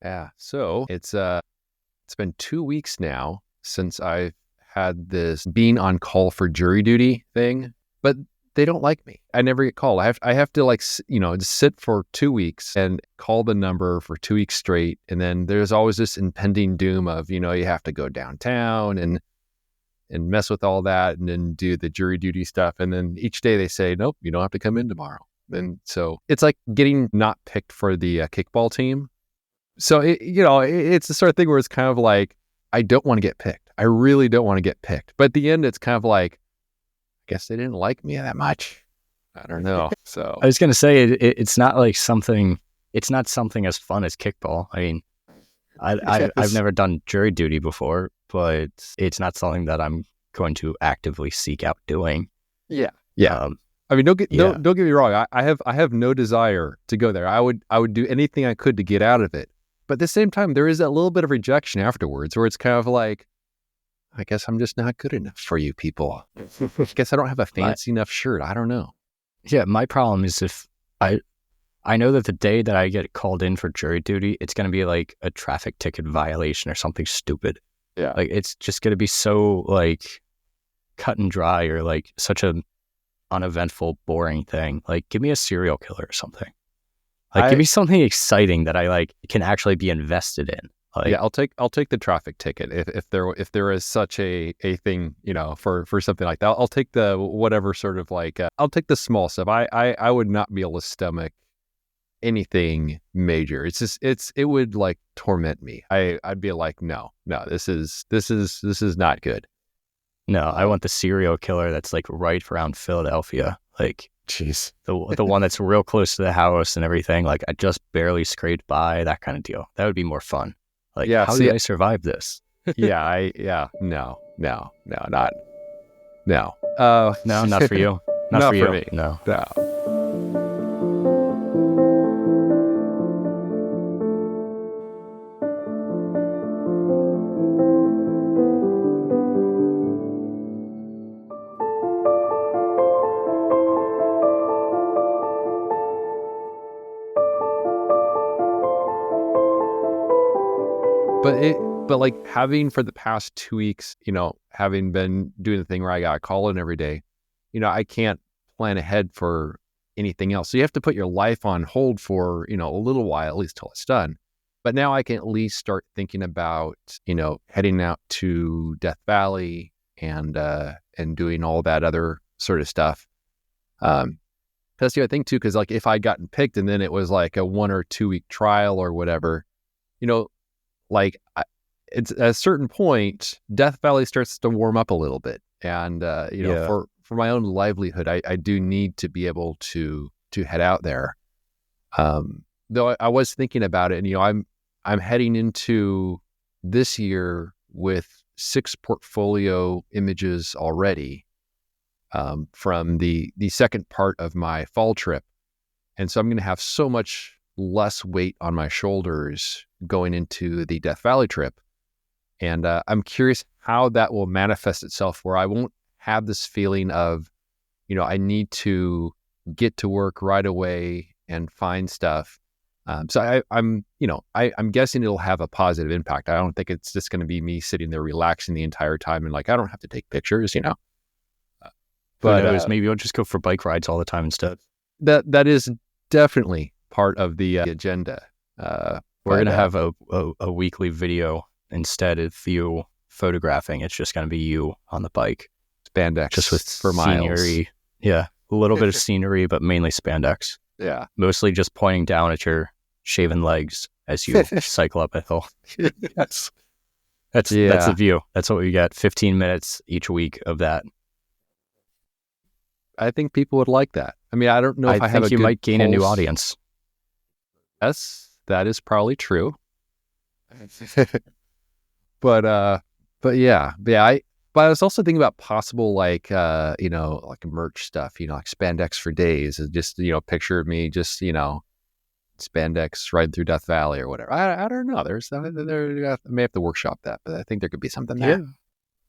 Yeah. So it's been 2 weeks now since I've had this being on call for jury duty thing, but they don't like me. I never get called. I have to just sit for 2 weeks and call the number for 2 weeks straight. And then there's always this impending doom of, you have to go downtown and mess with all that and then do the jury duty stuff. And then each day they say, nope, you don't have to come in tomorrow. And so it's like getting not picked for the kickball team. So, it's the sort of thing where it's kind of like, I don't want to get picked. I really don't want to get picked. But at the end, it's kind of like, I guess they didn't like me that much. I don't know. So I was going to say, it's not like something, it's not something as fun as kickball. I mean, I've never done jury duty before, but it's not something that I'm going to actively seek out doing. Yeah. Yeah. I mean, don't get me wrong. I have no desire to go there. I would do anything I could to get out of it. But at the same time, there is that little bit of rejection afterwards where it's kind of like, I guess I'm just not good enough for you people. I guess I don't have a fancy enough shirt. I don't know. Yeah, my problem is if I know that the day that I get called in for jury duty, it's going to be like a traffic ticket violation or something stupid. Yeah. Like it's just going to be so like cut and dry or like such a uneventful, boring thing. Like give me a serial killer or something. Like give me something exciting that I like can actually be invested in. Like, yeah, I'll take the traffic ticket if there is such a thing, for something like that. I'll take the whatever sort of like I'll take the small stuff. I would not be able to stomach anything major. It's just it would like torment me. I'd be like, no, this is not good. No, I want the serial killer that's like right around Philadelphia. Like, jeez, the one that's real close to the house and everything. Like I just barely scraped by, that kind of deal. That would be more fun. Like, how did I survive this? No, not for you. Not for me. No. But like having for the past 2 weeks, having been doing the thing where I got a call in every day, I can't plan ahead for anything else. So you have to put your life on hold for, a little while, at least till it's done. But now I can at least start thinking about, heading out to Death Valley and doing all that other sort of stuff. That's the other thing too, because like if I'd gotten picked and then it was like a 1 or 2 week trial or whatever, like it's at a certain point, Death Valley starts to warm up a little bit. And, for my own livelihood, I do need to be able to head out there. Though I was thinking about it and, I'm heading into this year with 6 portfolio images already, from the second part of my fall trip. And so I'm going to have so much less weight on my shoulders going into the Death Valley trip. And I'm curious how that will manifest itself where I won't have this feeling of, I need to get to work right away and find stuff. So I'm guessing it'll have a positive impact. I don't think it's just going to be me sitting there relaxing the entire time and like, I don't have to take pictures, But maybe you'll just go for bike rides all the time instead. That is definitely part of the agenda. We're going to have a weekly video instead of you photographing. It's just going to be you on the bike. Spandex. Just with for scenery. Miles. Yeah. A little bit of scenery, but mainly spandex. Yeah. Mostly just pointing down at your shaven legs as you cycle up a hill. Yes. That's the view. That's what we get. 15 minutes each week of that. I think people would like that. I mean, I don't know if I have a you good might gain pulse. a new audience. Yes, that is probably true. But I was also thinking about possible like merch stuff, like spandex for days. Just picture of me just spandex riding through Death Valley or whatever. I don't know. I may have to workshop that, but I think there could be something there. Yeah,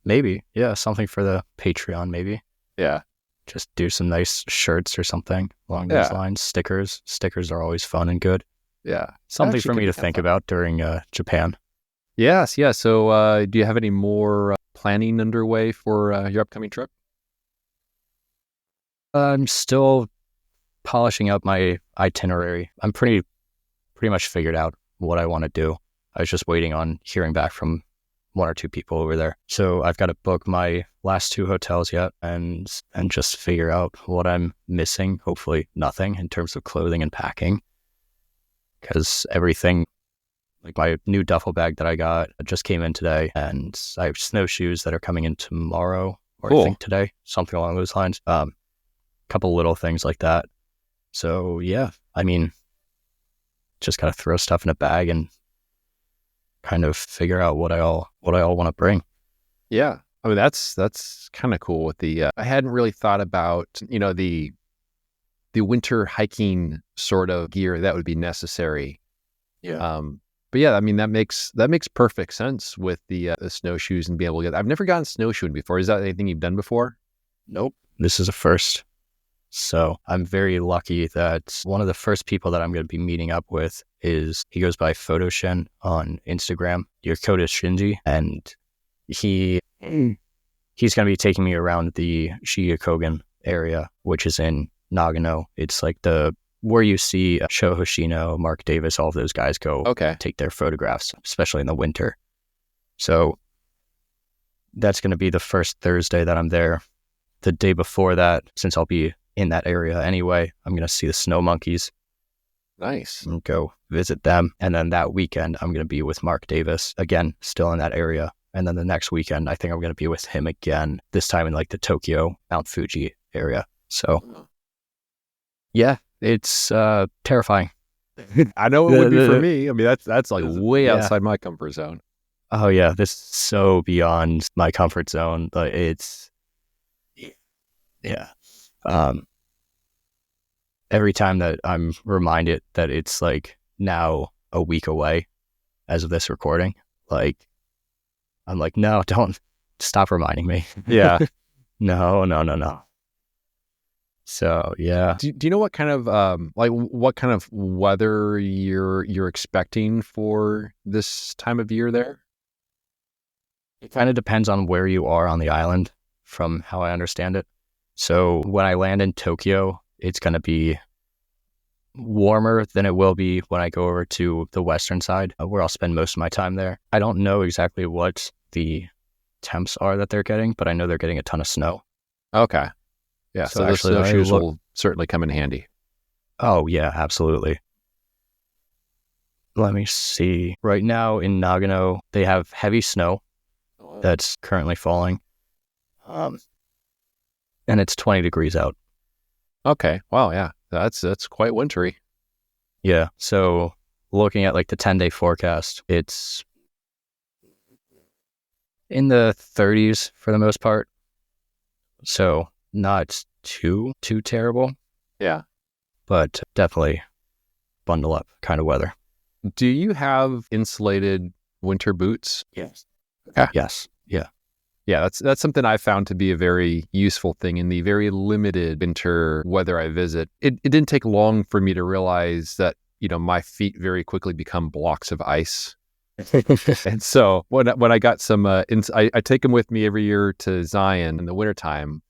maybe. Yeah, something for the Patreon, maybe. Yeah. Just do some nice shirts or something along those lines. Stickers are always fun and good. Yeah. Something Actually for could me be to kind of think fun. about during Japan. Yes. Yeah. So, do you have any more planning underway for your upcoming trip? I'm still polishing up my itinerary. I'm pretty much figured out what I want to do. I was just waiting on hearing back from one or two people over there. So I've got to book my last 2 hotels yet and just figure out what I'm missing. Hopefully nothing in terms of clothing and packing, because everything, like my new duffel bag that I got just came in today, and I have snowshoes that are coming in tomorrow, or I Cool. think today, something along those lines. Couple little things like that. So yeah, I mean, just gotta throw stuff in a bag and kind of figure out what I all want to bring. Yeah. I mean, that's kind of cool with the, I hadn't really thought about, the winter hiking sort of gear that would be necessary. Yeah. But yeah, I mean, that makes perfect sense with the snowshoes and being able to get, I've never gotten snowshoeing before. Is that anything you've done before? Nope. This is a first. So I'm very lucky that one of the first people that I'm going to be meeting up with he goes by Photoshin on Instagram. Your code is Shinji, and he's going to be taking me around the Shiyakogen area, which is in Nagano. It's like where you see Sho Hoshino, Mark Davis, all of those guys go take their photographs, especially in the winter. So that's going to be the first Thursday that I'm there. The day before that, since I'll be in that area anyway, I'm going to see the snow monkeys. Nice. And go visit them. And then that weekend, I'm going to be with Mark Davis, again, still in that area. And then the next weekend, I think I'm going to be with him again, this time in like the Tokyo, Mount Fuji area. So yeah, it's terrifying. I know it would be for me. I mean, that's like way outside my comfort zone. Oh yeah, this is so beyond my comfort zone, but it's, yeah. Every time that I'm reminded that it's like now a week away as of this recording, like, I'm like, no, don't stop reminding me. Yeah. No. So yeah. Do you know what kind of what kind of weather you're expecting for this time of year there? It kind of depends on where you are on the island, from how I understand it. So when I land in Tokyo, it's going to be warmer than it will be when I go over to the western side, where I'll spend most of my time there. I don't know exactly what the temps are that they're getting, but I know they're getting a ton of snow. Okay. Yeah, so those snowshoes will certainly come in handy. Oh, yeah, absolutely. Let me see. Right now in Nagano, they have heavy snow that's currently falling. And it's 20 degrees out. Okay. Wow, yeah. That's quite wintry. Yeah. So looking at like the 10-day forecast, it's in the 30s for the most part. So not too terrible. Yeah. But definitely bundle up kind of weather. Do you have insulated winter boots? Yes. Okay. Yes. Yeah. Yeah, that's something I found to be a very useful thing in the very limited winter weather I visit. It didn't take long for me to realize that, my feet very quickly become blocks of ice. And so when I got some, I take them with me every year to Zion in the wintertime,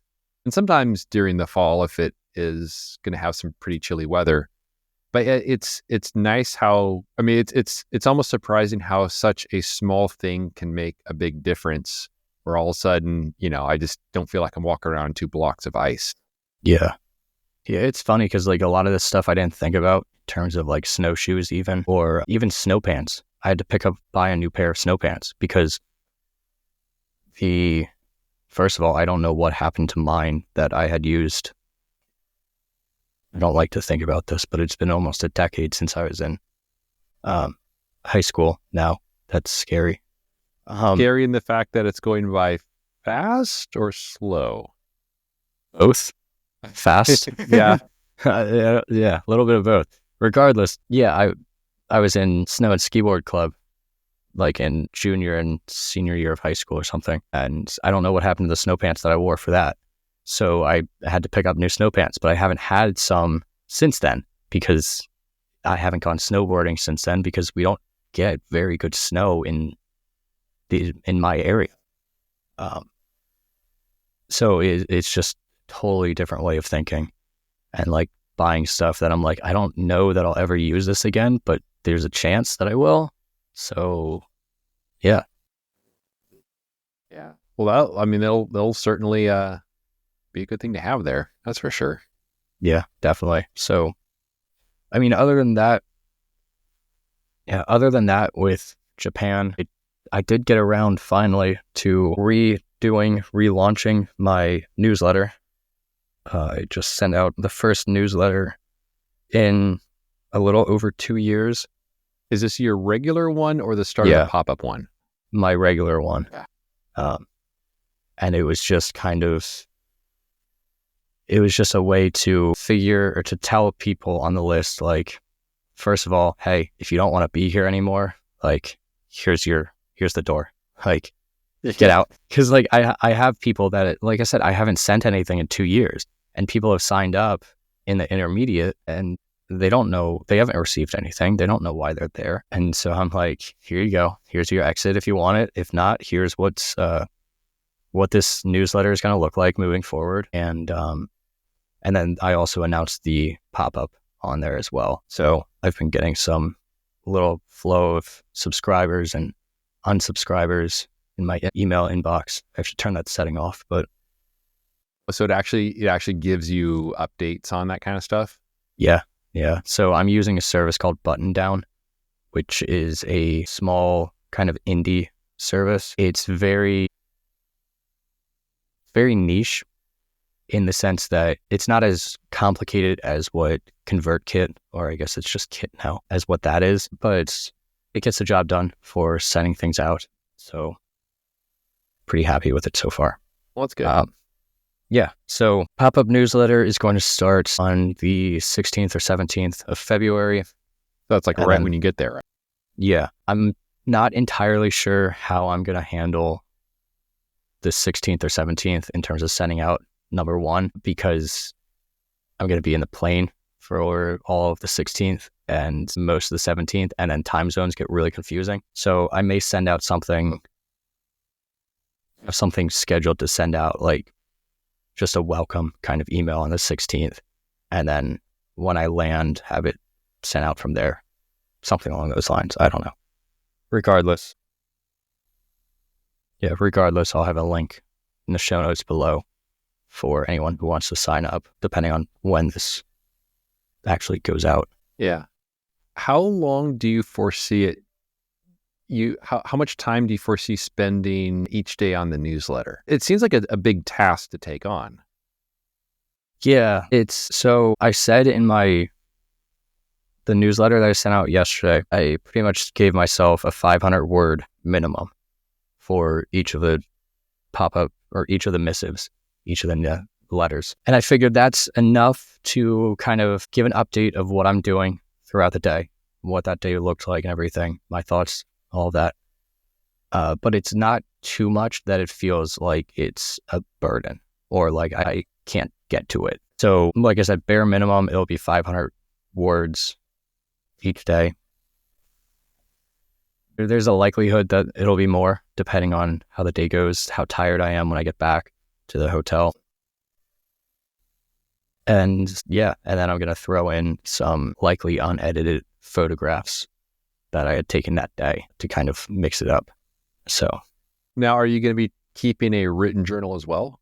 and sometimes during the fall if it is going to have some pretty chilly weather. But it's nice how, I mean, it's almost surprising how such a small thing can make a big difference. Where all of a sudden, I just don't feel like I'm walking around 2 blocks of ice. Yeah. Yeah, it's funny because like a lot of this stuff I didn't think about in terms of like snowshoes or even snow pants. I had to buy a new pair of snow pants because first of all, I don't know what happened to mine that I had used. I don't like to think about this, but it's been almost a decade since I was in high school now. That's scary. Scary in the fact that it's going by fast or slow? Both. Fast. Yeah. Yeah, a little bit of both. Regardless, yeah, I was in snow and skiboard club like in junior and senior year of high school or something, and I don't know what happened to the snow pants that I wore for that. So I had to pick up new snow pants, but I haven't had some since then because I haven't gone snowboarding since then because we don't get very good snow in my area. So it's just totally different way of thinking, and like buying stuff that I'm like, I don't know that I'll ever use this again, but there's a chance that I will. So yeah. Yeah. Well, they'll certainly be a good thing to have there. That's for sure. Yeah, definitely. So, I mean, other than that with Japan, I did get around finally to relaunching my newsletter. I just sent out the first newsletter in a little over 2 years. Is this your regular one or the start of the pop-up one? My regular one. Yeah. And it was just a way to figure or to tell people on the list, like, first of all, hey, if you don't want to be here anymore, like, here's the door, like, get out. Because like I have people that, like I said, I haven't sent anything in 2 years, and people have signed up in the intermediate and they don't know, they haven't received anything. They don't know why they're there. And so I'm like, here you go. Here's your exit if you want it. If not, here's what this newsletter is going to look like moving forward. And then I also announced the pop-up on there as well. So I've been getting some little flow of subscribers and unsubscribers in my email inbox. I should turn that setting off, but so it actually gives you updates on that kind of stuff. Yeah. So I'm using a service called Button Down, which is a small kind of indie service. It's very, very niche in the sense that it's not as complicated as what ConvertKit, or I guess it's just Kit now, as what that is, but it gets the job done for sending things out. So pretty happy with it so far. Well, that's good. Yeah. So pop-up newsletter is going to start on the 16th or 17th of February. That's like right when you get there, right? Yeah. I'm not entirely sure how I'm going to handle the 16th or 17th in terms of sending out number one, because I'm going to be in the plane for all of the 16th and most of the 17th, and then time zones get really confusing. So I may send out something scheduled to send out, like just a welcome kind of email on the 16th. And then when I land, have it sent out from there. Something along those lines. I don't know. Regardless, I'll have a link in the show notes below for anyone who wants to sign up, depending on when this actually goes out. Yeah. How long do you foresee it? How much time do you foresee spending each day on the newsletter? It seems like a big task to take on. Yeah, so I said in the newsletter that I sent out yesterday, I pretty much gave myself a 500 word minimum for each of the pop-up or each of the missives, each of the letters. And I figured that's enough to kind of give an update of what I'm doing throughout the day, what that day looked like and everything, my thoughts, all of that. But it's not too much that it feels like it's a burden or like I can't get to it. So like I said, bare minimum, it'll be 500 words each day. There's a likelihood that it'll be more depending on how the day goes, how tired I am when I get back to the hotel. And then I'm going to throw in some likely unedited photographs that I had taken that day to kind of mix it up. So now, are you going to be keeping a written journal as well?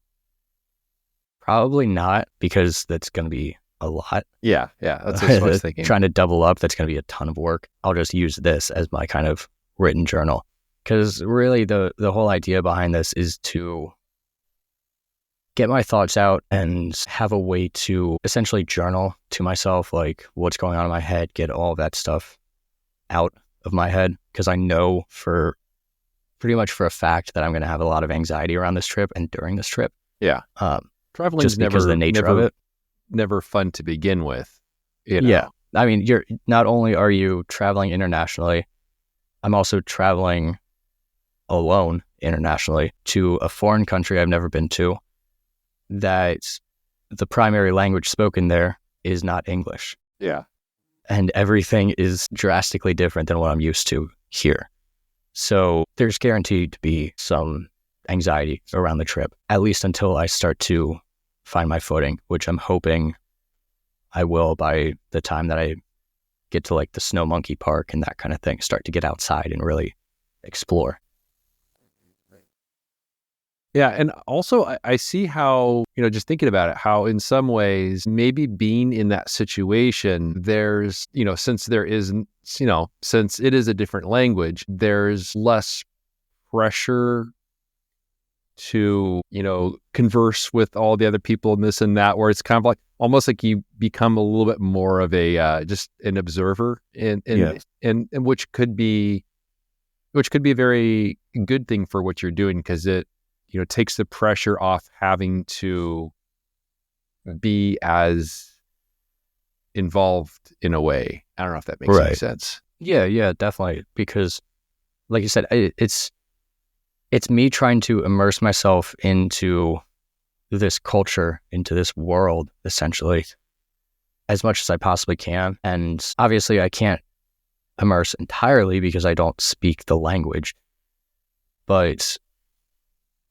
Probably not, because that's going to be a lot. Yeah. That's what I was thinking. Trying to double up, that's going to be a ton of work. I'll just use this as my kind of written journal, because really the whole idea behind this is to get my thoughts out and have a way to essentially journal to myself, like what's going on in my head, get all that stuff out of my head, because I know pretty much for a fact that I'm going to have a lot of anxiety around this trip and during this trip. Yeah. Traveling just because of the nature of it. Never fun to begin with. You know? Yeah. I mean, you're not only are you traveling internationally, I'm also traveling alone internationally to a foreign country I've never been to, that the primary language spoken there is not English. Yeah. and everything is drastically different than what I'm used to here. So there's guaranteed to be some anxiety around the trip, at least until I start to find my footing, which I'm hoping I will by the time that I get to like the Snow Monkey Park and that kind of thing, start to get outside and really explore. Yeah. And also, I see how, just thinking about it, how in some ways, maybe being in that situation, there's, since there isn't, since it is a different language, there's less pressure to, converse with all the other people and this and that, where it's kind of like almost like you become a little bit more of a just an observer, and which could be a very good thing for what you're doing, because it takes the pressure off having to be as involved in a way. I don't know if that makes any sense. Yeah, definitely. Because like you said, it's me trying to immerse myself into this culture, into this world, essentially, as much as I possibly can. And obviously I can't immerse entirely because I don't speak the language, but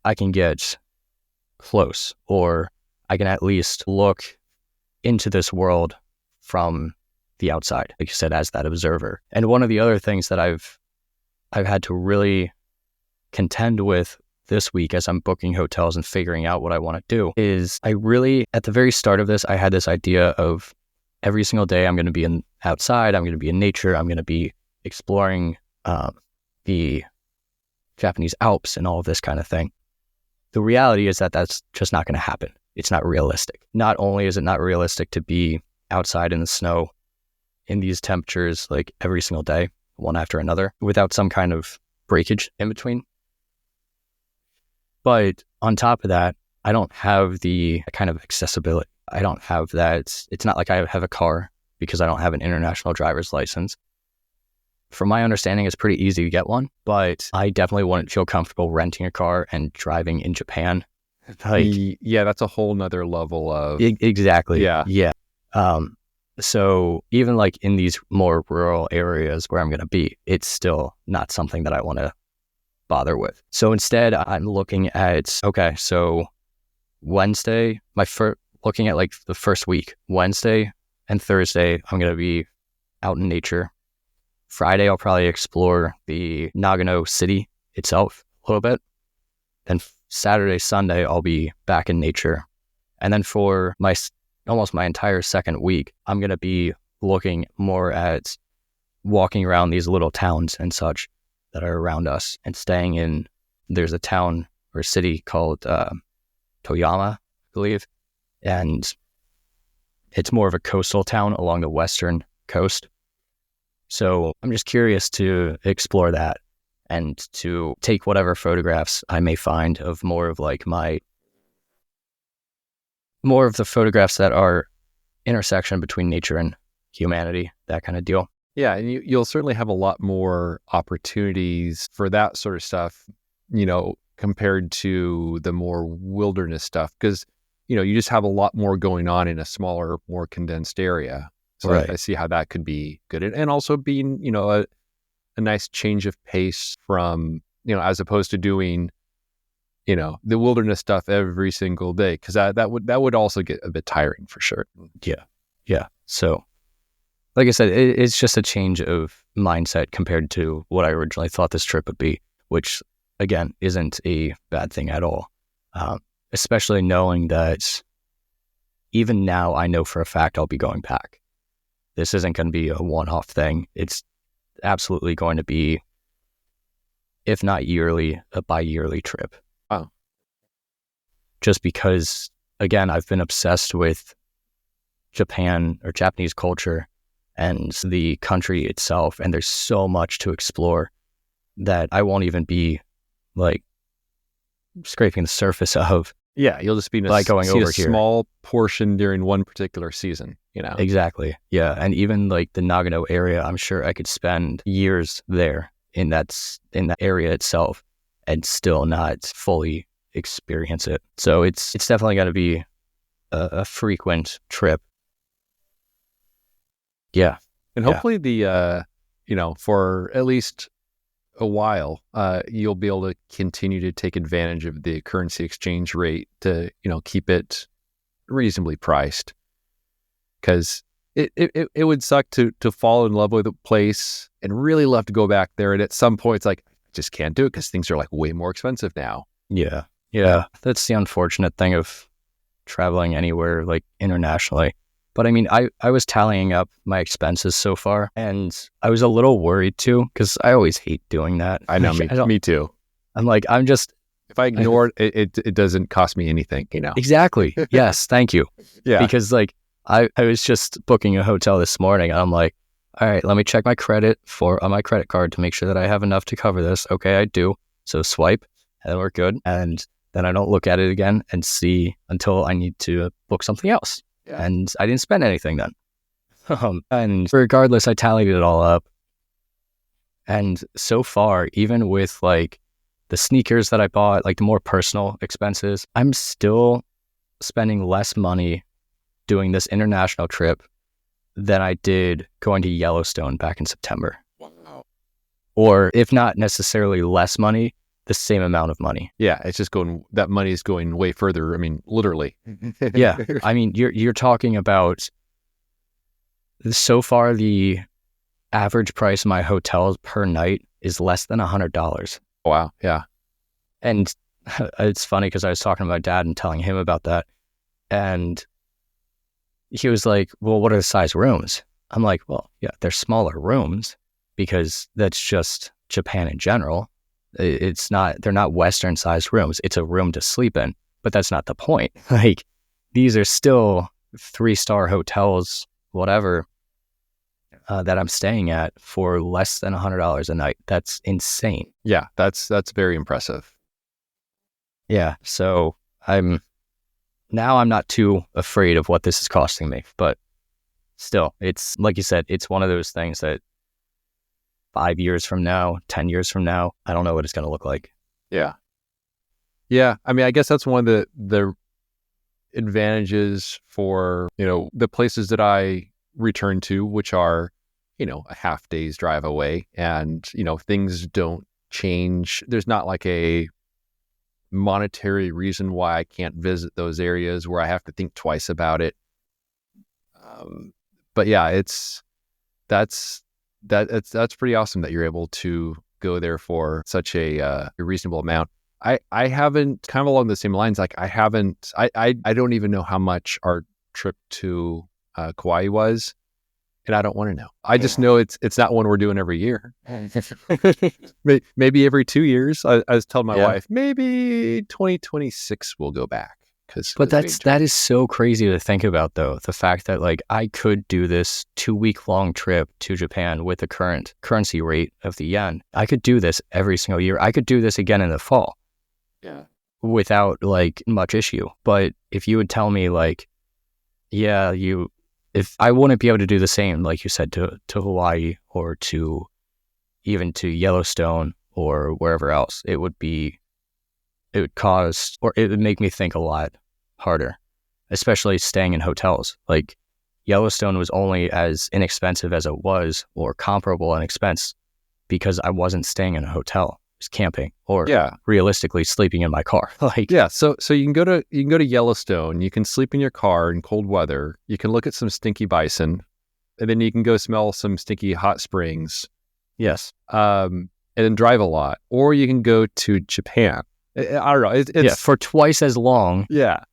I can get close, or I can at least look into this world from the outside, like you said, as that observer. And one of the other things that I've had to really contend with this week as I'm booking hotels and figuring out what I want to do is at the very start of this, I had this idea of every single day I'm going to be outside, I'm going to be in nature, I'm going to be exploring the Japanese Alps and all of this kind of thing. The reality is that that's just not going to happen. It's not realistic. Not only is it not realistic to be outside in the snow in these temperatures like every single day, one after another, without some kind of breakage in between, but on top of that, I don't have the kind of accessibility. I don't have that. It's not like I have a car because I don't have an international driver's license. From my understanding, it's pretty easy to get one, but I definitely wouldn't feel comfortable renting a car and driving in Japan. Yeah, that's a whole nother level of... Exactly. Yeah. So even like in these more rural areas where I'm going to be, it's still not something that I want to bother with. So instead, I'm looking at, okay, so Wednesday, looking at like the first week, Wednesday and Thursday, I'm going to be out in nature. Friday, I'll probably explore the Nagano city itself a little bit. Then Saturday, Sunday, I'll be back in nature. And then for almost my entire second week, I'm going to be looking more at walking around these little towns and such that are around us and staying in, there's a town or a city called Toyama, I believe. And it's more of a coastal town along the western coast. So I'm just curious to explore that and to take whatever photographs I may find of more of the photographs that are intersection between nature and humanity, that kind of deal. Yeah, and you'll certainly have a lot more opportunities for that sort of stuff, compared to the more wilderness stuff, because, you just have a lot more going on in a smaller, more condensed area. So right. I see how that could be good. And also being, a nice change of pace from, as opposed to doing, the wilderness stuff every single day, because that would also get a bit tiring for sure. Yeah. So like I said, it's just a change of mindset compared to what I originally thought this trip would be, which, again, isn't a bad thing at all. Especially knowing that even now I know for a fact I'll be going back. This isn't going to be a one-off thing. It's absolutely going to be, if not yearly, a bi-yearly trip. Wow. Just because, again, I've been obsessed with Japan or Japanese culture and the country itself, and there's so much to explore that I won't even be like scraping the surface of. Yeah, you'll just be going over here. Small portion during one particular season, Exactly. Yeah, and even like the Nagano area, I'm sure I could spend years there in that area itself and still not fully experience it. So it's definitely got to be a frequent trip. Yeah. And hopefully for at least a while, you'll be able to continue to take advantage of the currency exchange rate to, keep it reasonably priced. Because it would suck to fall in love with a place and really love to go back there. And at some point, it's like, I just can't do it because things are like way more expensive now. Yeah. Yeah. That's the unfortunate thing of traveling anywhere like internationally. But I mean, I was tallying up my expenses so far, and I was a little worried too, because I always hate doing that. I know, me too. I'm like, if I ignore it, it doesn't cost me anything, Exactly. Yes. Thank you. Yeah. Because like, I was just booking a hotel this morning, and I'm like, all right, let me check my credit on my credit card to make sure that I have enough to cover this. Okay, I do. So swipe, and we're good. And then I don't look at it again and see until I need to book something else. Yeah. And I didn't spend anything then. And regardless, I tallied it all up. And so far, even with like the sneakers that I bought, like the more personal expenses, I'm still spending less money doing this international trip than I did going to Yellowstone back in September. Wow. Or if not necessarily less money, the same amount of money. Yeah, it's just that money is going way further. I mean, literally. Yeah. I mean, you're talking about, so far the average price of my hotels per night is less than $100. Wow. Yeah. And it's funny because I was talking to my dad and telling him about that. And he was like, well, what are the size rooms? I'm like, well, yeah, they're smaller rooms because that's just Japan in general. They're not Western sized rooms. It's a room to sleep in, but that's not the point. Like, these are still 3-star hotels, whatever, that I'm staying at for less than $100 a night. That's insane. Yeah, that's very impressive. Yeah, so I'm not too afraid of what this is costing me, but still, it's like you said, it's one of those things that 5 years from now, 10 years from now, I don't know what it's going to look like. Yeah. Yeah. I mean, I guess that's one of the advantages for, the places that I return to, which are, a half day's drive away, and, things don't change. There's not like a monetary reason why I can't visit those areas where I have to think twice about it. But yeah, that's pretty awesome that you're able to go there for such a reasonable amount. I haven't, kind of along the same lines, like I don't even know how much our trip to Kauai was, and I don't want to know. I just know it's not one we're doing every year. Maybe every 2 years. I was telling my wife, maybe 2026 we'll go back. But that is so crazy to think about, though. The fact that like I could do this 2-week long trip to Japan with the current currency rate of the yen. I could do this every single year. I could do this again in the fall. Yeah. Without like much issue. But if you would tell me like, if I wouldn't be able to do the same, like you said, to Hawaii or even to Yellowstone or wherever else, it would make me think a lot harder, especially staying in hotels. Like Yellowstone was only as inexpensive as it was, or comparable in expense, because I wasn't staying in a hotel. I was camping, or realistically sleeping in my car. So you can go to Yellowstone. You can sleep in your car in cold weather. You can look at some stinky bison, and then you can go smell some stinky hot springs. Yes. And then drive a lot. Or you can go to Japan. I don't know. It's for twice as long. Yeah.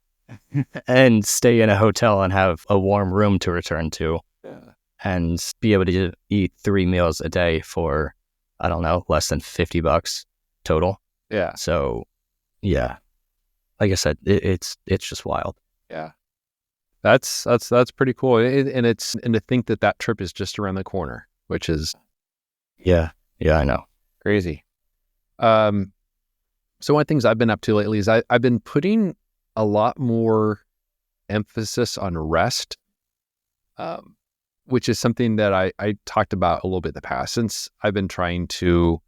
And stay in a hotel and have a warm room to return to. Yeah. And be able to eat 3 meals a day for, I don't know, less than $50 total. Yeah. So, yeah. Like I said, it's just wild. Yeah. That's pretty cool. And to think that trip is just around the corner, which is Yeah, I know. Crazy. So one of the things I've been up to lately is I've been putting a lot more emphasis on rest, which is something that I talked about a little bit in the past, since I've been trying to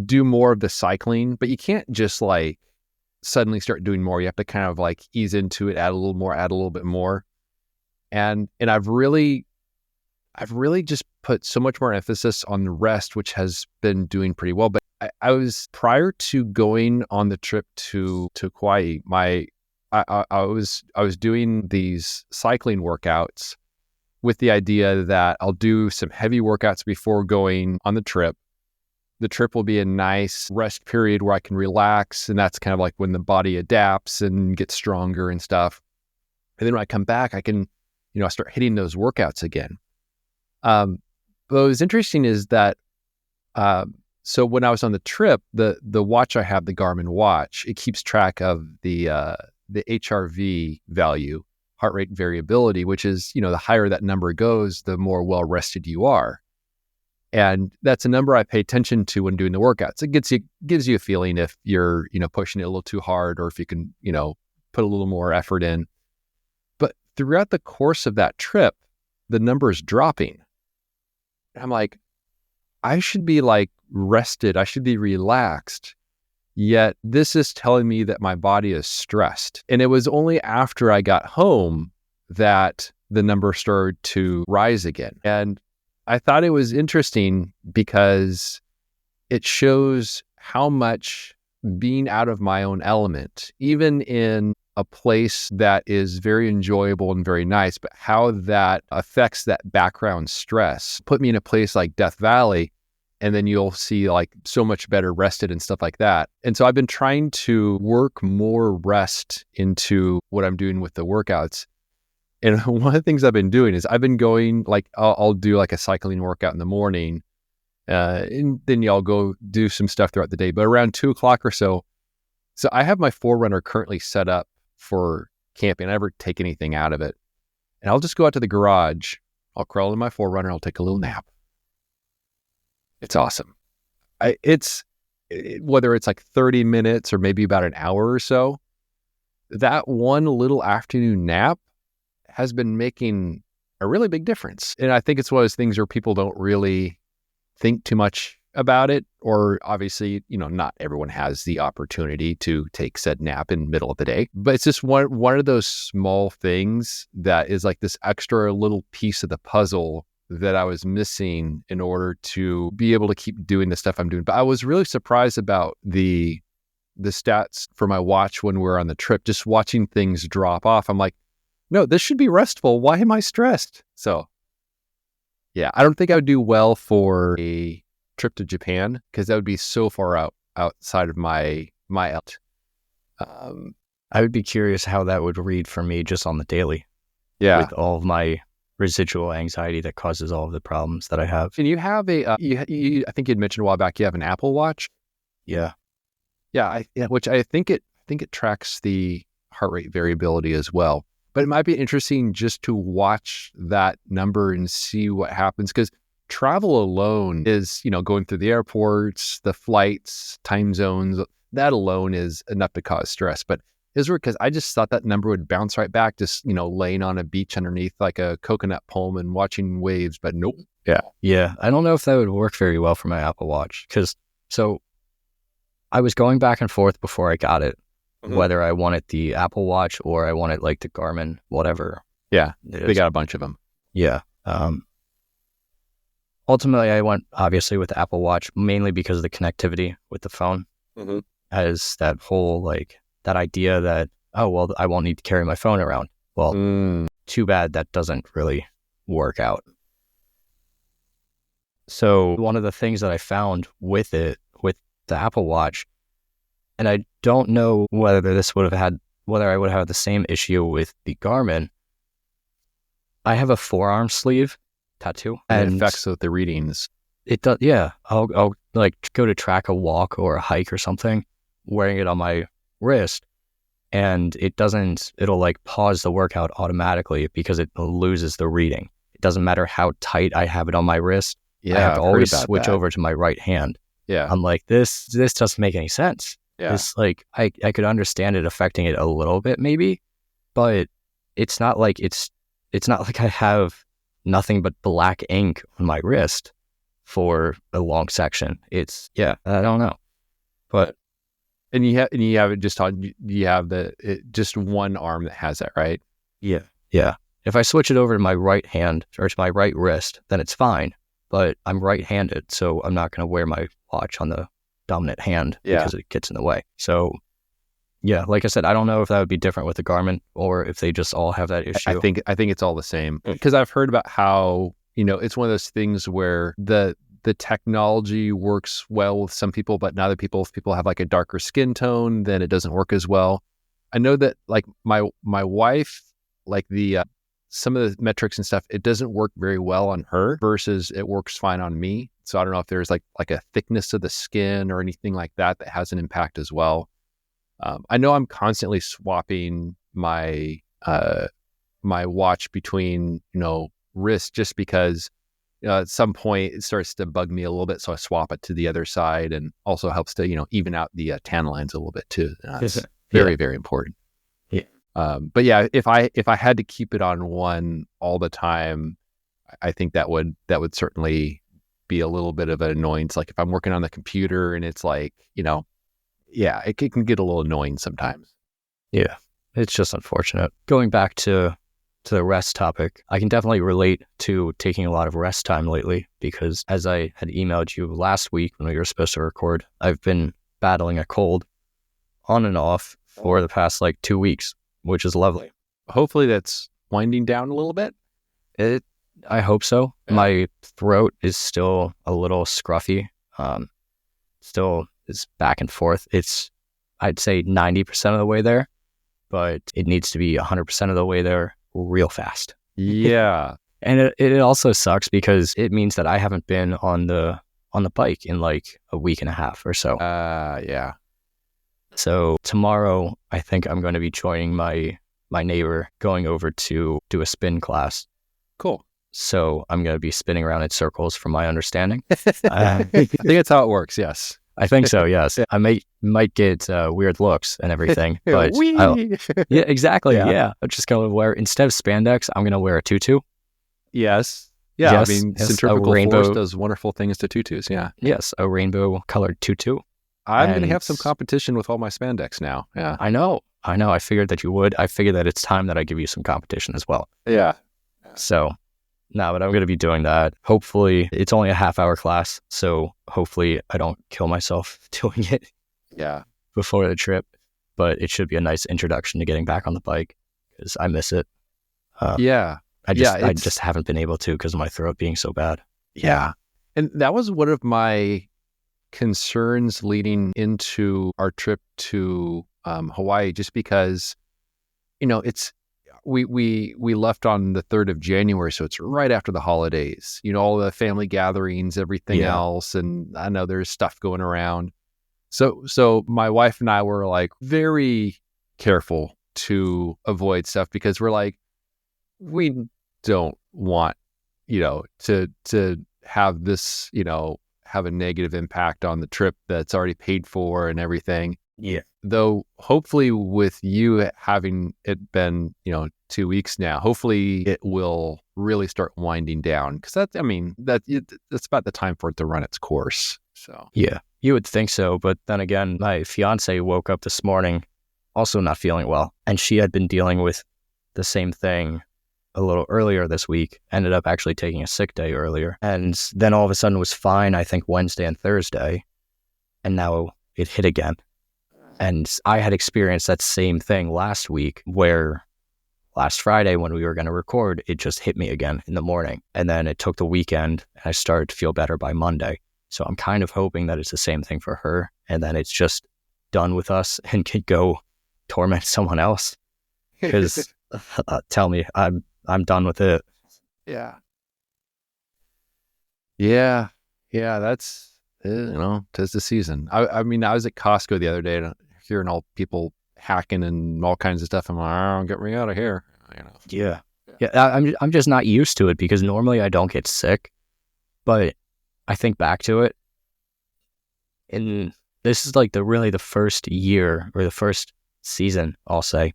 do more of the cycling. But you can't just like suddenly start doing more. You have to kind of like ease into it, add a little bit more. And I've I've really just put so much more emphasis on the rest, which has been doing pretty well. But I was, prior to going on the trip to Kauai, I was doing these cycling workouts with the idea that I'll do some heavy workouts before going on the trip. The trip will be a nice rest period where I can relax, and that's kind of like when the body adapts and gets stronger and stuff. And then when I come back, I can, I start hitting those workouts again. But what was interesting is that, so when I was on the trip, the watch I have, the Garmin watch, it keeps track of the HRV value, heart rate variability, which is, the higher that number goes, the more well rested you are. And that's a number I pay attention to when doing the workouts. It gives you a feeling if you're, pushing it a little too hard, or if you can, put a little more effort in. But throughout the course of that trip, the number is dropping. And I'm like, I should be like rested. I should be relaxed. Yet this is telling me that my body is stressed. And it was only after I got home that the number started to rise again. And I thought it was interesting because it shows how much being out of my own element, even in a place that is very enjoyable and very nice, but how that affects that background stress. Put me in a place like Death Valley, and then you'll see like so much better rested and stuff like that. And so I've been trying to work more rest into what I'm doing with the workouts. And one of the things I've been doing is I've been going, like, I'll do like a cycling workout in the morning, and then I'll go do some stuff throughout the day. But around 2:00 or so I have my Forerunner currently set up for camping. I never take anything out of it. And I'll just go out to the garage. I'll crawl in my Forerunner. I'll take a little nap. It's awesome. Whether it's like 30 minutes or maybe about an hour or so, that one little afternoon nap has been making a really big difference. And I think it's one of those things where people don't really think too much about it, or obviously, not everyone has the opportunity to take said nap in the middle of the day. But it's just one of those small things that is like this extra little piece of the puzzle that I was missing in order to be able to keep doing the stuff I'm doing. But I was really surprised about the stats for my watch when we were on the trip, just watching things drop off. I'm like, no, this should be restful. Why am I stressed? So yeah, I don't think I would do well for a trip to Japan, because that would be so far outside of my out. I would be curious how that would read for me just on the daily. Yeah. With all of my residual anxiety that causes all of the problems that I have. And you have I think you'd mentioned a while back, you have an Apple Watch. Yeah. Yeah. Which I think it tracks the heart rate variability as well. But it might be interesting just to watch that number and see what happens, because travel alone is, going through the airports, the flights, time zones, that alone is enough to cause stress. But it's weird because I just thought that number would bounce right back, just, laying on a beach underneath like a coconut palm and watching waves, but nope. Yeah. Yeah. I don't know if that would work very well for my Apple Watch, because I was going back and forth before I got it, whether I wanted the Apple Watch or I wanted like the Garmin, whatever. Yeah. They got a bunch of them. Yeah. Ultimately, I went obviously with the Apple Watch, mainly because of the connectivity with the phone. As that whole that idea that, oh, well, I won't need to carry my phone around. Well, too bad that doesn't really work out. So one of the things that I found with the Apple Watch, and I don't know whether I would have the same issue with the Garmin. I have a forearm sleeve tattoo, and it affects with the readings. It does, yeah. I'll like go to track a walk or a hike or something, wearing it on my wrist, and it'll like pause the workout automatically because it loses the reading. It doesn't matter how tight I have it on my wrist. Yeah, I have to always switch over to my right hand. Yeah. I'm like, this doesn't make any sense. Yeah. It's like, I could understand it affecting it a little bit maybe, but it's not like I have nothing but black ink on my wrist for a long section. I don't know. But and you have it just on, you have just one arm that has that, right? Yeah. If I switch it over to my right hand or to my right wrist, then it's fine. But I'm right-handed, so I'm not going to wear my watch on the dominant hand because it gets in the way. So, yeah, like I said, I don't know if that would be different with the Garmin or if they just all have that issue. I think it's all the same, because I've heard about how, it's one of those things where the technology works well with some people, but not other people. If people have like a darker skin tone, then it doesn't work as well. I know that like my wife, like the some of the metrics and stuff, it doesn't work very well on her versus it works fine on me. So I don't know if there's like a thickness of the skin or anything like that has an impact as well. I know I'm constantly swapping my my watch between wrists, just because at some point it starts to bug me a little bit, so I swap it to the other side, and also helps to even out the tan lines a little bit too. That's very, very important. Yeah. But yeah, if I had to keep it on one all the time, I think that would certainly be a little bit of an annoyance. Like if I'm working on the computer and it's like, yeah, it can get a little annoying sometimes. Yeah, it's just unfortunate. Going back to the rest topic, I can definitely relate to taking a lot of rest time lately, because as I had emailed you last week when we were supposed to record, I've been battling a cold on and off for the past like 2 weeks, which is lovely. Hopefully that's winding down a little bit. I hope so. Yeah. My throat is still a little scruffy. Still is back and forth. It's, I'd say 90% of the way there, but it needs to be 100% of the way there real fast. Yeah. And it also sucks because it means that I haven't been on the bike in like a week and a half or so. Yeah. So tomorrow, I think I'm going to be joining my neighbor, going over to do a spin class. Cool. So I'm going to be spinning around in circles, from my understanding. I think that's how it works. Yes. I think so. Yes. I might get weird looks and everything, but yeah, exactly. Yeah. I'm just going to wear, instead of spandex, I'm going to wear a tutu. Yes. Yeah. Yes, I mean, yes, centrifugal rainbow force does wonderful things to tutus. Yeah. Yes. A rainbow colored tutu. I'm going to have some competition with all my spandex now. Yeah. I know. I figured that you would. I figured that it's time that I give you some competition as well. Yeah. So, no, but I'm going to be doing that. Hopefully, it's only a half-hour class, so hopefully I don't kill myself doing it. Yeah. Before the trip, but it should be a nice introduction to getting back on the bike, because I miss it. Yeah. I just haven't been able to because of my throat being so bad. Yeah. And that was one of my concerns leading into our trip to Hawaii, just because, it's, we left on the 3rd of January, so it's right after the holidays, all the family gatherings, everything else. And I know there's stuff going around. So my wife and I were like very careful to avoid stuff, because we're like, we don't want, to have this, have a negative impact on the trip that's already paid for and everything. Yeah. Though hopefully with you having it been, 2 weeks now, hopefully it will really start winding down, because that's about the time for it to run its course. So yeah, you would think so. But then again, my fiance woke up this morning also not feeling well, and she had been dealing with the same thing a little earlier this week, ended up actually taking a sick day earlier, and then all of a sudden was fine, I think Wednesday and Thursday, and now it hit again. And I had experienced that same thing last week, where last Friday when we were going to record, it just hit me again in the morning. And then it took the weekend, and I started to feel better by Monday. So I'm kind of hoping that it's the same thing for her, and then it's just done with us and could go torment someone else. Because tell me, I'm done with it. Yeah. Yeah. Yeah. That's, 'tis the season. I mean, I was at Costco the other day and hearing all people hacking and all kinds of stuff. I'm like, oh, get me out of here. Yeah. I'm just not used to it, because normally I don't get sick, but I think back to it, and this is like the first year, or the first season, I'll say,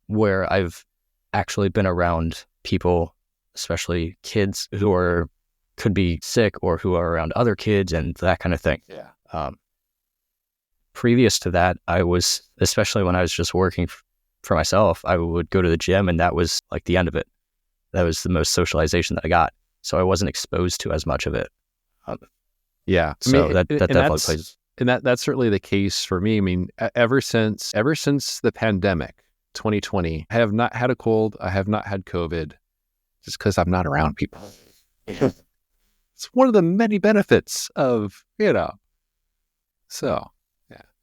where I've actually been around people, especially kids, who could be sick, or who are around other kids and that kind of thing. Yeah. Previous to that, I was, especially when I was just working for myself, I would go to the gym, and that was like the end of it. that was the most socialization that I got. So I wasn't exposed to as much of it. Yeah. So that definitely plays. And that's certainly the case for me. I mean, ever since the pandemic, 2020, I have not had a cold. I have not had COVID just because I'm not around people. It's one of the many benefits of, so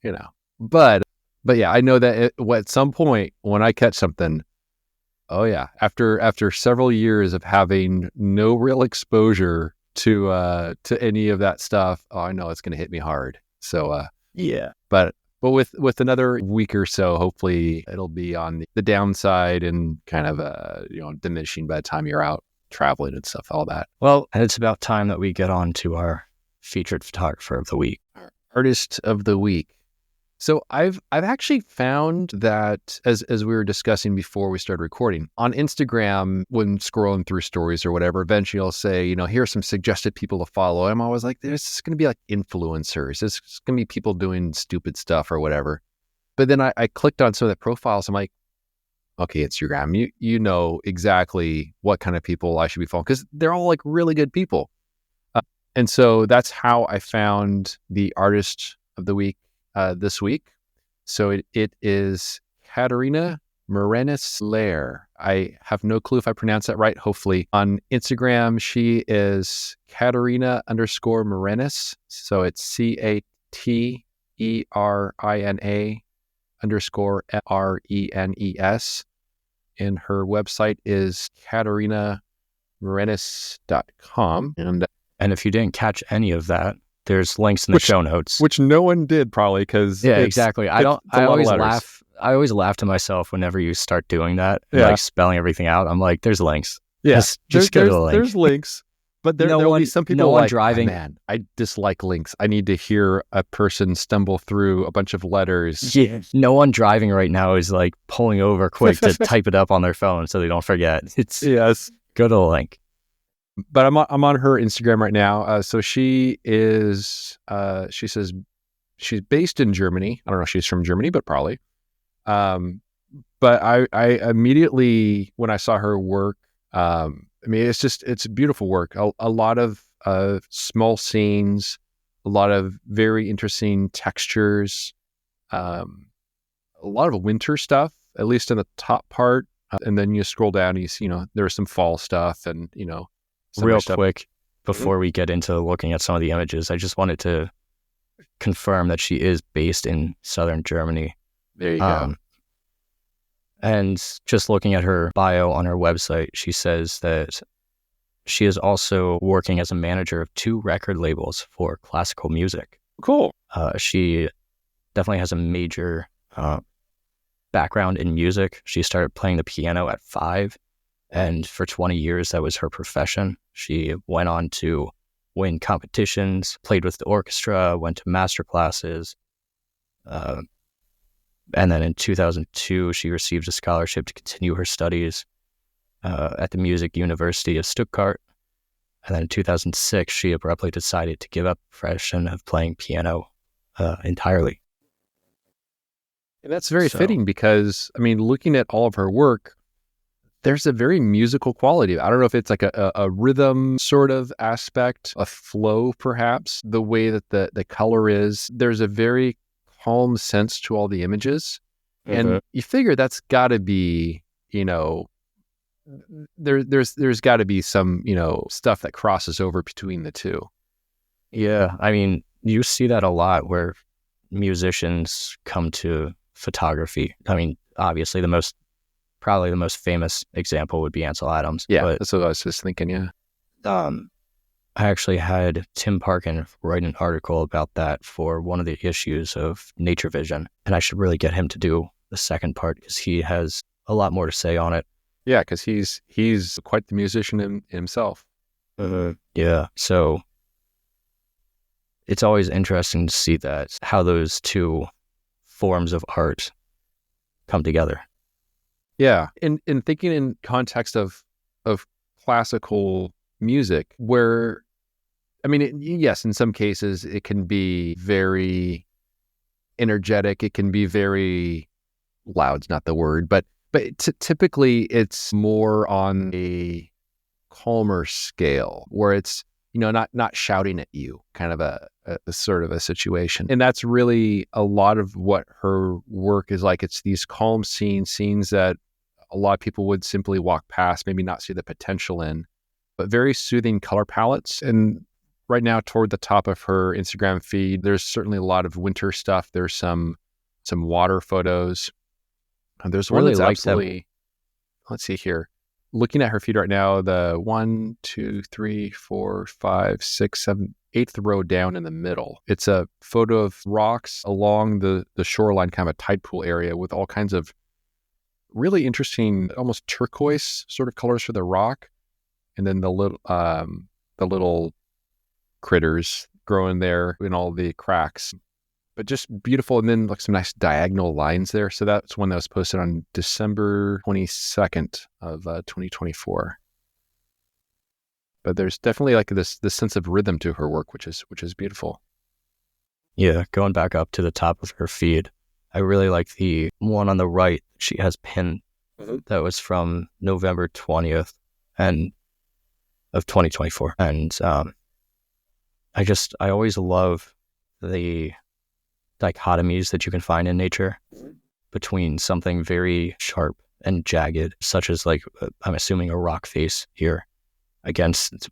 yeah, but yeah, I know that at some point when I catch something, oh yeah, after several years of having no real exposure to any of that stuff, oh, I know it's going to hit me hard. So Yeah. but with another week or so, hopefully it'll be on the downside and kind of diminishing by the time you're out traveling and stuff, all that. Well, and it's about time that we get on to our featured photographer of the week. Our artist of the week. So I've actually found that as we were discussing before we started recording on Instagram, when scrolling through stories or whatever, eventually I'll say, here are some suggested people to follow. I'm always like, there's going to be like influencers. There's going to be people doing stupid stuff or whatever. But then I clicked on some of the profiles. I'm like, okay, Instagram, you know exactly what kind of people I should be following because they're all like really good people. And so that's how I found the artist of the week this week. So it is Caterina Mrenes. I have no clue if I pronounced that right. Hopefully on Instagram, she is Caterina_Mrenes. So it's CATERINA_MRENES. And her website is CaterinaMrenes.com. And if you didn't catch any of that, there's links in the show notes. Which no one did probably because exactly. I always laugh. I always laugh to myself whenever you start doing that, like spelling everything out. I'm like, there's links. Yes, just go to the link. There's links, but there will be some people driving. Oh, man, I dislike links. I need to hear a person stumble through a bunch of letters. Yeah, no one driving right now is like pulling over quick to type it up on their phone so they don't forget. Go to the link. But I'm on her Instagram right now. So she is. She says she's based in Germany. I don't know if she's from Germany, but probably. But I immediately when I saw her work, I mean it's beautiful work. A lot of small scenes, a lot of very interesting textures, a lot of winter stuff. At least in the top part, and then you scroll down, you see there's some fall stuff and Real quick, before we get into looking at some of the images, I just wanted to confirm that she is based in southern Germany. There you go. And just looking at her bio on her website, she says that she is also working as a manager of 2 record labels for classical music. Cool. She definitely has a major background in music. She started playing the piano at 5. And for 20 years, that was her profession. She went on to win competitions, played with the orchestra, went to master classes. And then in 2002, she received a scholarship to continue her studies at the Music University of Stuttgart. And then in 2006, she abruptly decided to give up the profession of playing piano entirely. And that's very fitting because, I mean, looking at all of her work, there's a very musical quality. I don't know if it's like a rhythm sort of aspect, a flow perhaps, the way that the color is. There's a very calm sense to all the images. Mm-hmm. And you figure that's got to be, there's got to be some, stuff that crosses over between the two. Yeah. I mean, you see that a lot where musicians come to photography. I mean, obviously probably the most famous example would be Ansel Adams. Yeah, that's what I was just thinking, yeah. I actually had Tim Parkin write an article about that for one of the issues of Nature Vision, and I should really get him to do the second part because he has a lot more to say on it. Yeah, because he's quite the musician himself. Yeah, so it's always interesting to see that, how those two forms of art come together. Yeah, in thinking in context of classical music, where, I mean, yes, in some cases it can be very energetic, it can be very loud's not the word, but But typically it's more on a calmer scale where it's, not shouting at you, kind of a sort of a situation. And that's really a lot of what her work is like. It's these calm scenes that a lot of people would simply walk past, maybe not see the potential in, but very soothing color palettes. And right now, toward the top of her Instagram feed, there's certainly a lot of winter stuff. There's some water photos. And there's one that's absolutely, let's see here. Looking at her feed right now, the 1, 2, 3, 4, 5, 6, 7, 8th row down in the middle. It's a photo of rocks along the shoreline, kind of a tide pool area with all kinds of really interesting, almost turquoise sort of colors for the rock. And then the little critters growing there in all the cracks. But just beautiful. And then like some nice diagonal lines there. So that's one that was posted on December 22nd of 2024. But there's definitely like this sense of rhythm to her work, which is beautiful. Yeah, going back up to the top of her feed, I really like the one on the right she has pinned. That was from November 20th and of 2024. And I always love the dichotomies that you can find in nature between something very sharp and jagged, such as like, I'm assuming a rock face here, against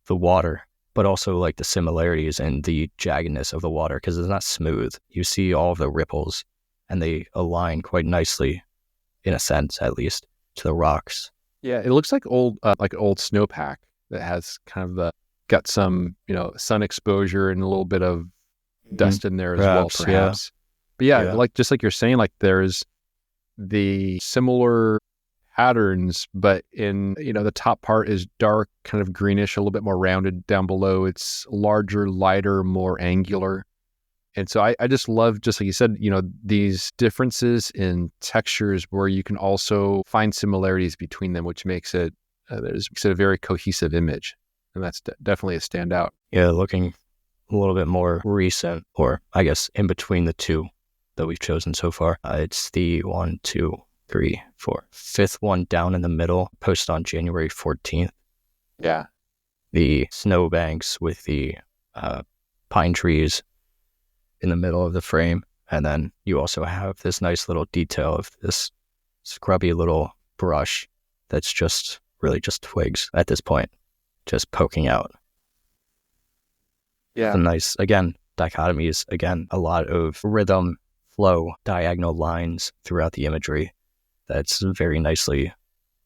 the water, but also like the similarities and the jaggedness of the water, because it's not smooth. You see all of the ripples and they align quite nicely, in a sense, at least, to the rocks. Yeah, it looks like old snowpack that has kind of got some, sun exposure and a little bit of dust in there as perhaps. Yeah. But yeah, like just like you're saying, like there's the similar patterns, but in the top part is dark, kind of greenish, a little bit more rounded. Down below, it's larger, lighter, more angular. And so I just love, just like you said, these differences in textures where you can also find similarities between them, which makes it a very cohesive image. And that's definitely a standout. Yeah, looking a little bit more recent, or I guess in between the two that we've chosen so far. It's the 1, 2, 3, 4, 5th one down in the middle, posted on January 14th. Yeah. The snowbanks with the pine trees in the middle of the frame. And then you also have this nice little detail of this scrubby little brush that's just really just twigs at this point, just poking out. Yeah. The nice, again, dichotomies, again, a lot of rhythm, flow, diagonal lines throughout the imagery that's very nicely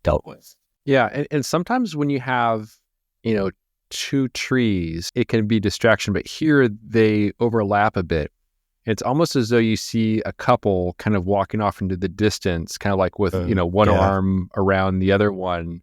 dealt with. Yeah. And sometimes when you have, two trees, it can be distraction, but here they overlap a bit. It's almost as though you see a couple kind of walking off into the distance, kind of like with, one arm around the other one.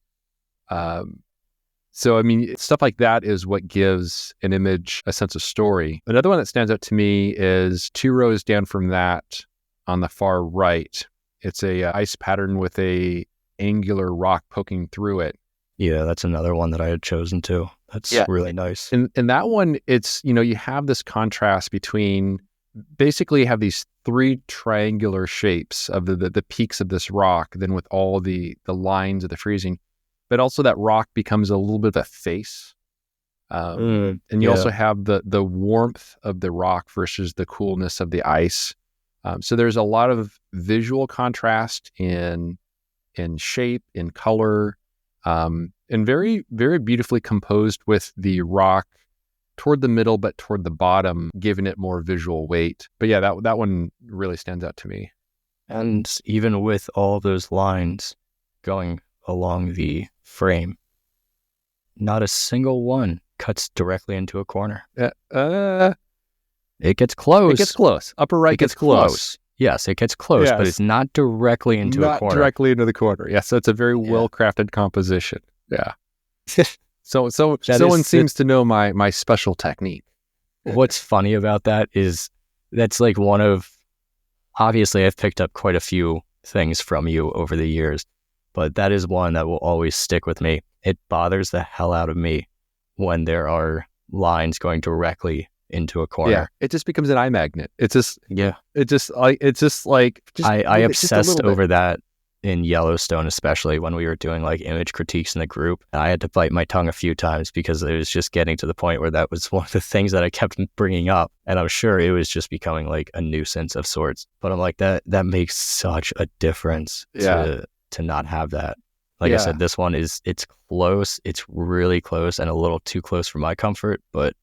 So, I mean, stuff like that is what gives an image a sense of story. Another one that stands out to me is 2 rows down from that on the far right. It's a ice pattern with a angular rock poking through it. Yeah, that's another one that I had chosen too. That's really nice. And that one, it's, you have this contrast between, basically you have these 3 triangular shapes of the peaks of this rock, then with all the lines of the freezing. But also that rock becomes a little bit of a face. And you also have the warmth of the rock versus the coolness of the ice. So there's a lot of visual contrast in shape, in color, and very, very beautifully composed with the rock toward the middle, but toward the bottom, giving it more visual weight. But yeah, that one really stands out to me. And even with all those lines going along the frame, not a single one cuts directly into a corner. It gets close. It gets close. Upper right gets close. Yes, it gets close, yes. But it's not directly into a corner. Not directly into the corner. Yes, so it's a very well-crafted composition. Yeah. So someone seems to know my special technique. What's funny about that is that's like one of, obviously I've picked up quite a few things from you over the years, but that is one that will always stick with me. It bothers the hell out of me when there are lines going directly into a corner. Yeah, it just becomes an eye magnet. It's just yeah. I obsessed over that in Yellowstone, especially when we were doing like image critiques in the group. I had to bite my tongue a few times because it was just getting to the point where that was one of the things that I kept bringing up. And I'm sure it was just becoming like a nuisance of sorts. But I'm like, that makes such a difference to not have that. Like I said, this one it's close. It's really close and a little too close for my comfort, but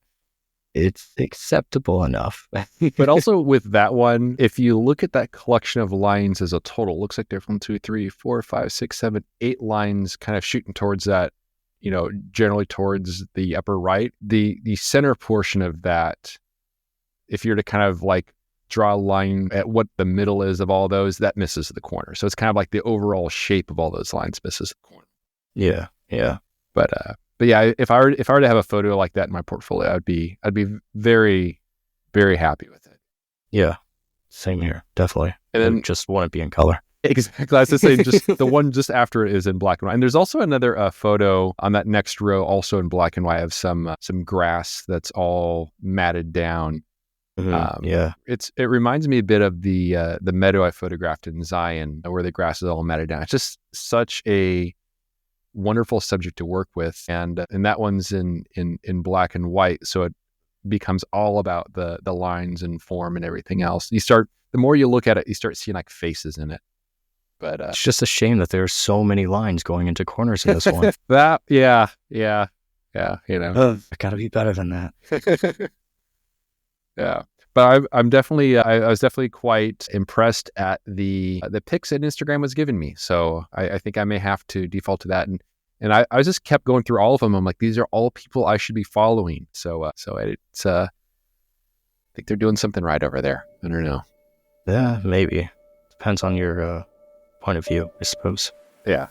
it's acceptable enough. But also with that one, if you look at that collection of lines as a total, it looks like there's 1, 2, 3, 4, 5, 6, 7, 8 lines kind of shooting towards that, generally towards the upper right. The center portion of that, if you're to kind of like draw a line at what the middle is of all those, that misses the corner. So it's kind of like the overall shape of all those lines misses the corner. Yeah. But yeah, if I were to have a photo like that in my portfolio, I'd be very, very happy with it. Yeah, same here, definitely. And then just want it be in color. Exactly. I was to say, just the one just after it is in black and white. And there's also another photo on that next row, also in black and white, of some grass that's all matted down. It reminds me a bit of the meadow I photographed in Zion, where the grass is all matted down. It's just such a wonderful subject to work with, and that one's in black and white, so it becomes all about the lines and form and everything else. The more you look at it, you start seeing like faces in it. But it's just a shame that there's so many lines going into corners in this one. Yeah. I gotta be better than that. Yeah. But I'm definitely, I was definitely quite impressed at the pics that Instagram was giving me. So I think I may have to default to that. And I just kept going through all of them. I'm like, these are all people I should be following. So it's, I think they're doing something right over there. I don't know. Yeah, maybe. Depends on your point of view, I suppose. Yeah.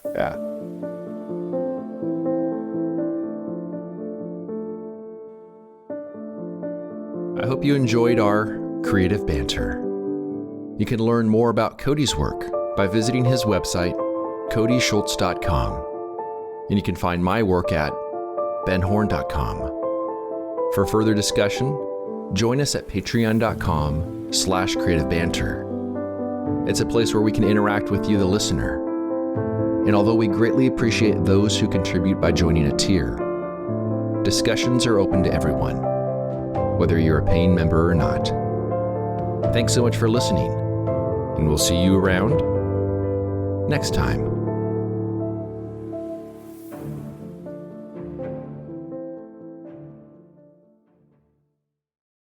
I hope you enjoyed our creative banter. You can learn more about Cody's work by visiting his website, codyschultz.com. And you can find my work at benhorn.com. For further discussion, join us at patreon.com/creativebanter. It's a place where we can interact with you, the listener. And although we greatly appreciate those who contribute by joining a tier, discussions are open to everyone, whether you're a paying member or not. Thanks so much for listening, and we'll see you around next time.